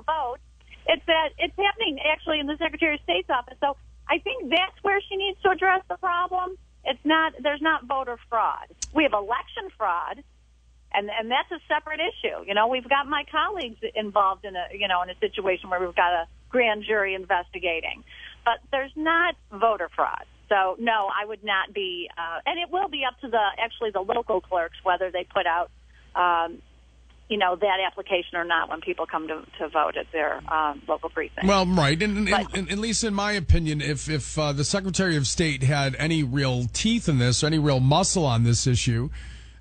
don't vote. It's that it's happening actually in the Secretary of State's office. So I think that's where she needs to address the problem. There's not voter fraud. We have election fraud, and that's a separate issue. We've got my colleagues involved in a situation where we've got a grand jury investigating, but there's not voter fraud. So no, I would not be, and it will be up to the local clerks whether they put out, that application or not when people come to vote at their local precinct. Well, right, and at least in my opinion, if the Secretary of State had any real teeth in this, or any real muscle on this issue,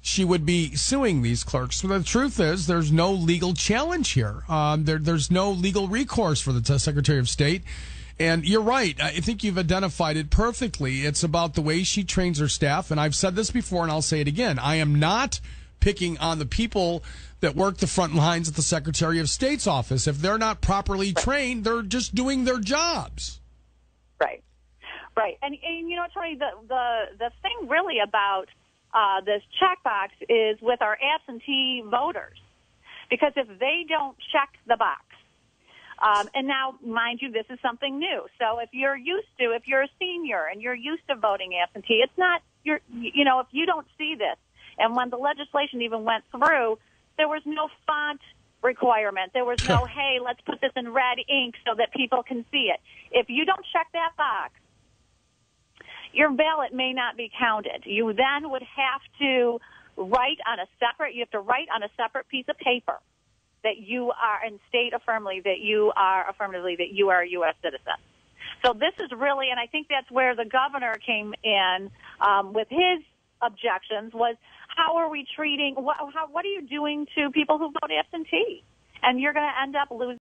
she would be suing these clerks. So the truth is, there's no legal challenge here. There's no legal recourse for the Secretary of State. And you're right. I think you've identified it perfectly. It's about the way she trains her staff. And I've said this before, and I'll say it again. I am not picking on the people that work the front lines at the Secretary of State's office. If they're not properly trained, they're just doing their jobs. Right. And Tony, the thing really about this checkbox is with our absentee voters. Because if they don't check the box, and now, mind you, this is something new. So if you're a senior and you're used to voting absentee, it's not, if you don't see this, and when the legislation even went through, there was no font requirement. There was no, hey, let's put this in red ink so that people can see it. If you don't check that box, your ballot may not be counted. You then would have to write on a separate piece of paper that you are, and state affirmatively that you are a U.S. citizen. So this is really, and I think that's where the governor came in with his objections, was how are we treating, what are you doing to people who vote absentee? And you're going to end up losing